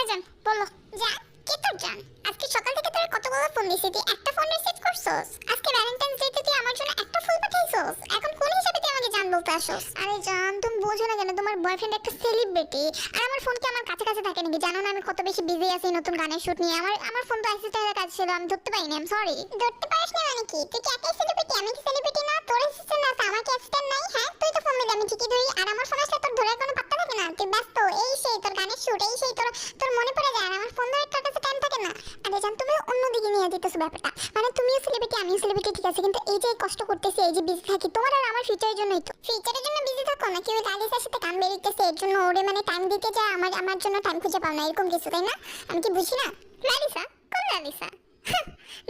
জান বলো। জান কে তোর জান? আজকে সকাল থেকে তোর কতগুলো ফোন দিছি, তুই একটা ফোন রিসিভ করছস? আজকে ভ্যালেন্টাইন্স ডে তে তুই আমার জন্য একটা ফুল পাঠাইছস, এখন কোন হিসাবে তুই আমাকে জান বলতে আসছস? আরে জান তুমি বোঝো না কেন, তোমার বয়ফ্রেন্ড একটা সেলিব্রিটি, আর আমার ফোন কি আমার কাছে কাছে থাকে নাকি? জানো না আমি কত বেশি বিজি আছি নতুন গানের শুট নিয়ে। আমার ফোন তো অ্যাসিস্ট্যান্টের কাছে ছিল, আমি ধরতে পারিনি, আমি সরি। ধরতে পারিস না মানে কি? তুই কি একাই সেলিব্রিটি? আমি কি সেলিব্রিটি না? তোর অ্যাসিস্ট্যান্ট আছে, আমার কি অ্যাসিস্ট্যান্ট নাই? হ্যাঁ তুই তো ফোন দিলে আমি ঠিকই ধরি, আর আমার ফোন আসলে তোর ধরার কোনো পাত্তা থাকে না, তুই ব্যস্ত, এই সেই তোর গানের শুট, এই সেই তোর তোর মনে পড়ে যায়, আর আমার ফোন ধরার তোর কাছে টাইম থাকে না। আরে জান তুমি অন্যদিকে নিয়ে যেতেছো ব্যাপারটা, মানে তুমিও সেলিব্রিটি আমিও সেলিব্রিটি, ঠিক আছে, কিন্তু এই যে কষ্ট করতেছি, এই যে বিজি থাকি, তোমার আর আমার ফিউচারের জন্যই তো। ফিউচারের জন্য বিজি থাকো নাকি ওই লালিসার সাথে গান বেরিয়েছে এর জন্য ওরে মানে টাইম দিতে যায়, আমার জন্য টাইম খুঁজে পাও না, এরকম কিছু তাই না? আমি কি বুঝি না? লালিসা? কোন লালিসা?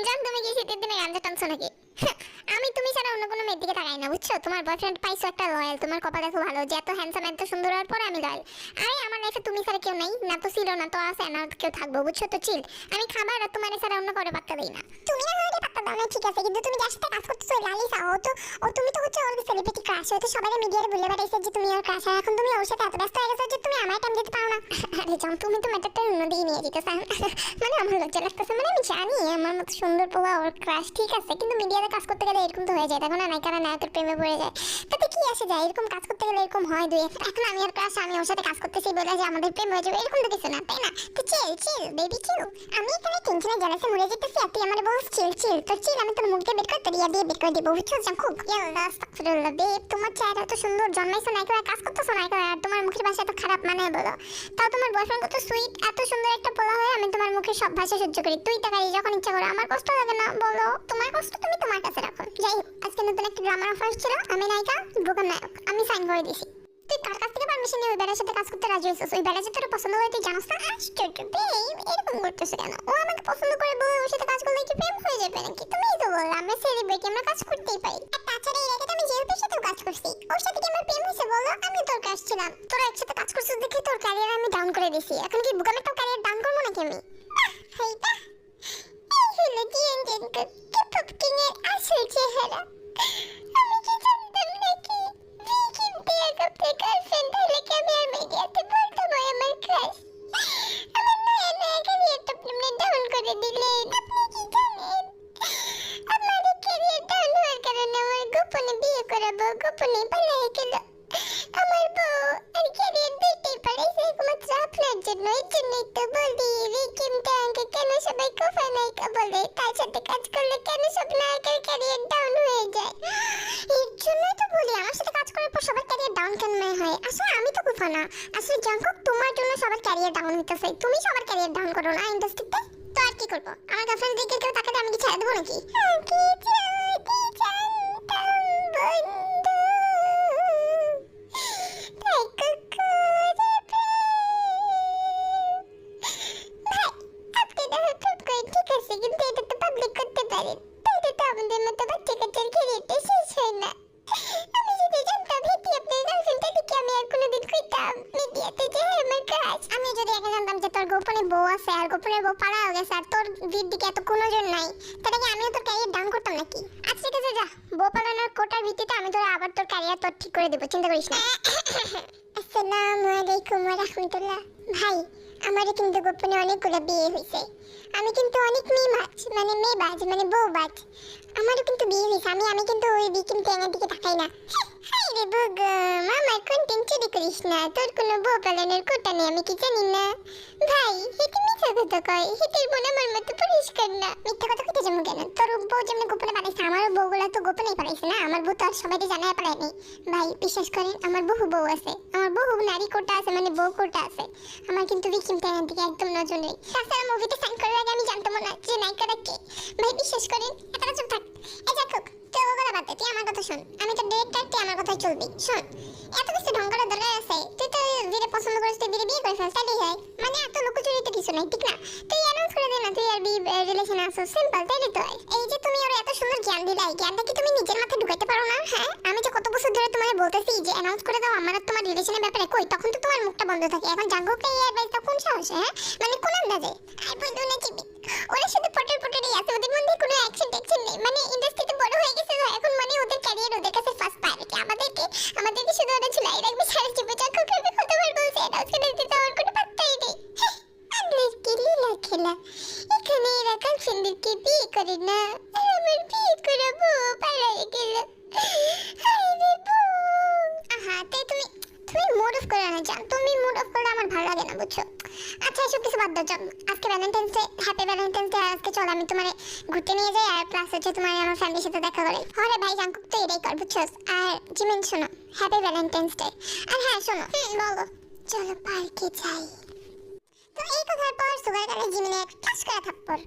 জান তুমি কি শীতের দিনে গাঞ্জা টানছো নাকি? আমি তুমি ছাড়া অন্য কোনো মেয়ের দিকে তাকাই না, বুঝছো? তোমার বয়ফ্রেন্ড পাইছো একটা লয়াল, তোমার কপাল দেখো ভালো যে এত হ্যান্ডসাম এত সুন্দর হওয়ার পর আমি লয়াল। আরে আমার লাইফে তুমি ছাড়া কেউ নাই, না তো ছিল না তো আছে, না কেউ থাকবো, বুঝছো তো? চিল। আমি খাবার আর তোমার ছাড়া অন্য করে পাত্তা দেই না। তুমি না হলে পাত্তা দাও না, ঠিক আছে, কিন্তু তুমি যার সাথে কাজ করতেছো ওই লালিসা, ও তুমি তো হচ্ছে ওর সেলিব্রিটি ক্রাশ, ও তো সবাই মিডিয়ায় বলে বেড়াইছে যে তুমি ওর ক্রাশ, আর এখন তুমি ওর সাথে এত ব্যস্ত হয়ে গেছো যে তুমি আমার টাইম দিতে পারো না। আরে জান তুমি তো ম্যাটারটা অন্যদিকে নিয়ে যেতেছ, মানে আমার লজ্জা লাগতেছে, মানে আমি জানি আমার মতো সুন্দর পোলা ওর ক্রাশ, ঠিক আছে, কিন্তু মিডিয়াতে কাজ করতে গেলে এরকম তো হয়ে যায়, তখন নায়িকারা নায়কের প্রেমে পড়ে যায়, তাতে কি আসে যায়? এরকম কাজ করতে গেলে এরকম হয় দুই একটা। এখন আমি ওর ক্রাশ, আমি ওর সাথে কাজ করতেছি বলে যে আমাদের প্রেম হয়ে যাবে এরকম তো কিছু না, তাই না? তো চিল চিল বেবি চিল। আমি এখানে টেনশনে জেলাসে মরে যেতেছি আর তুই আমার বলছিস চিল চিল। তো চিল, আমি তোর মুখ দিয়ে বের করে তোর ইয়া দিয়ে বের করে দেবো, বুঝছো? খুব ইয়াল্লাহ আস্তাগফিরুল্লাহ। বেব তোমার চেহারা এত সুন্দর, জন্মাইছো নায়িকা কাজ করতেছো নায়িকা, আর তোমার মুখের ভাষা এত খারাপ, মানে বলো? তাও তোমার বয়ফ্রেন্ড কত সুইট, এত সুন্দর একটা পোলা হয়ে আমি তোমার মুখের সব ভাষা সহ্য করি, তুই তাকাই যখন ইচ্ছা করো, আমার কষ্ট লাগে না বলো? তোমার কষ্ট তুমি তোমার কাছে রাখো। যাই হোক, আজকে নতুন একটা ড্রামার অফার ছিল, আমি নায়িকা বোকার নায়ক, আমি সাইন করে দিছি। তুই কার কাছ থেকে পারমিশন নিয়ে ওই বেড়ার সাথে কাজ করতে রাজি হয়েছিস? ওই বেড়া যে তোর পছন্দ করে তুই জানাস না? আশ্চর্য বেব, এরকম করতেছে কেন? ও আমাকে পছন্দ করে বলে ওর সাথে কাজ করলে কি প্রেম হয়ে যাবে নাকি? তুমিই তো বললে আমরা সেলিব্রিটি, আমরা কাজ করতেই পারি। আর তাছাড়া এর আগে তো আমি জেলপির সাথেও কাজ করছি, ওর সাথে কি আমার প্রেম হয়েছে বলো? আমি তোর কাজ ছিলাম, তোরা একসাথে কাজ করছিস দেখে তোর ক্যারিয়ার আমি ডাউন করে দিছি, এখন কি বুকামেরটাও ক্যারিয়ার ডাউন করবো নাকি আমি? হাইটা এই হলো ডিএনডেন কিং এর আসল চেহারা। আমি কি জানতাম নাকি ভিকিম বিয়ে করতে গার্লফ্রেন্ড হলে কি আমি আর মিডিয়াতে বলতাম ওই আমার ক্রাশ? আমার নয়া নয়া ক্যারিয়ারটা আপনি ডাউন করে দিলেন। আপনি কি জানেন আমার ক্যারিয়ার ডাউন হওয়ার কারণে আমার গোপনে বিয়ে করাবো, গোপনে পালিয়ে গেল আমার বউ, আর ক্যারিয়ার দুইটাই পালাইছে একমাত্র আপনার জন্য। এর জন্যই তো বলি ভিকিম ট্যাঙ্কে কেন সবাই কোফা নায়িকা বলে, তার সাথে কাজ করলে কেন সব নায়কের ক্যারিয়ার ডাউন হয়ে যায়। এর জন্যই তো বলি আমার সাথে কাজ করার পর সবার ক্যারিয়ার ডাউন কেন হয়? আসলে আমি তো কোফা না, আসলে জাঙ্কুক তোমার জন্য সবার ক্যারিয়ার ডাউন হইতেছে, তুমি সবার ক্যারিয়ার ডাউন করো না ইন্ডাস্ট্রিতে। তো আর কি করবো, আমার গার্লফ্রেন্ড দিকে কেউ তাকালে আমি কি ছেড়ে দেবো নাকি? কি জানতাম বন্ধু গোপনে বউ আছে আর গোপনে বউ পাড়া হয়ে গেছে আর তোর দিকে এত কোনো জন নাই, তাহলে কি আমিও তোর ক্যারিয়ার ডাউন করতাম নাকি? আচ্ছা ঠিক আছে যা, বউ পালানোর কোটার ভিত্তিতে আমি তোর আবার তোর ক্যারিয়ার তোর ঠিক করে দেবো, চিন্তা করিস না। আসসালামু আলাইকুম ওয়া রাহমাতুল্লাহ। ভাই আমারও কিন্তু গোপনে অনেকগুলো বিয়ে হয়েছে, আমি কিন্তু অনেক মেয়েবাজ মানে বউবাজ, আমারও কিন্তু বিয়ে হয়েছে, আমি কিন্তু ওই বিকিম ট্যাঙ্গের দিকে তাকাই না। হাই রে বগম, আমার কন্টেন্ট চুরি করিস না, তোর কোনো বউ পালানোর কোটা নেই আমি কি জানি না? ভাই হেতে মিথ্যা কথা কয়, হেতের বোন আমার মতো পরিষ্কার না। মিথ্যা কথা কইতে যাবো কেন? তোর বউ যেমন গোপনে পালাইছে আমারও বউগুলা তো গোপনেই পালাইছে না, আমার বউ তো আর সবাইকে জানায় পালায়নি। ভাই বিশ্বাস করেন আমার বহু বউ আছে, আমার বহু নারী কোটা আছে, মানে বউ কোটা আছে, আমার কিন্তু ভিকিম ট্যাঙ্গের দিকে একদম নজর নেই। তাছাড়া মুভিতে সাইন করার আগে আমি জানতাম না যে নায়িকাটা কে। ভাই বিশ্বাস করেন, এতটা চুপ থাক। এই যাক তুই ওগুলো বাদ দে, তুই আমার কথা শোন, আমি তো ডিরেক্টর, তুই আমার কথাই চলবি। শোন এত কিছু ঢং করার দরকার আছে? তুই তো বিয়ে পছন্দ করিস, তুই বিয়ে করে ফেলস, তাইলেই হয়, মানে এত লুকোচুরি তো কিছু নাই, ঠিক না? তুই অ্যানাউন্স করে দে না তুই আর রিলেশনে আছো, সিম্পল, তাইলে তো হয়। এই যে তুমি ওর এত সুন্দর জ্ঞান দিলে, এই জ্ঞানটা কি তুমি নিজের মাথায় ঢুকাইতে পারো না? হ্যাঁ আমি যে কত বছর ধরে তোমায় বলতেছি যে অ্যানাউন্স করে দাও আমার আর তোমার রিলেশনের ব্যাপারে, কই তখন তো তোমার মুখটা বন্ধ থাকে, এখন জাঙ্গুককে এই অ্যাডভাইসটা কোন সাহসে? হ্যাঁ মানে কোন আন্দাজে? আই বলতো না চিবি, ওরা শুধু পটেরই আছে, ওদের মধ্যে কোনো অ্যাকশন নেই, মানে ইন্ডাস্ট্রিতে বড় হয়ে গেছে তো এখন, মানে ওদের ক্যারিয়ার ওদের কাছে ফার্স্ট প্রায়োরিটি, আমাদেরকে শুধু ওরা ঝুলাই রাখবে সারা জীবন। জাঙ্গুক করবে কতবার বলছে অ্যানাউন্স করে দিতে, আমার কোনো পাত্তাই নেই। খেলা এখানে এরা গার্লফ্রেন্ডদেরকে বিয়ে করে না আর আমার বিয়ে করাবো পালায়ে গেল হায় রে বউ। আহা তে তুমি তুমি মুড অফ করো না জান, তুমি মুড অফ করলে আমার ভালো লাগে না বুঝছো। আচ্ছা এসব কিছু বাদ দাও, চল আজকে Valentine's day, happy Valentine's day. আজকে চল আমি তোমারে ঘুরতে নিয়ে যাই আর প্লাস হচ্ছে তোমার আমার ফ্যামিলির সাথে দেখা করে। আরে ভাই জাঙ্কুক তো এটাই কর বুঝছো। আর জিমিন শোনো, হ্যাপি ভ্যালেন্টাইন্স ডে। আর হ্যাঁ শোনো, বলো চলো পার্কে যাই। তো এই কথার পর সুগার গালে জিমিনে এক ঠাস করে থাপ্পড়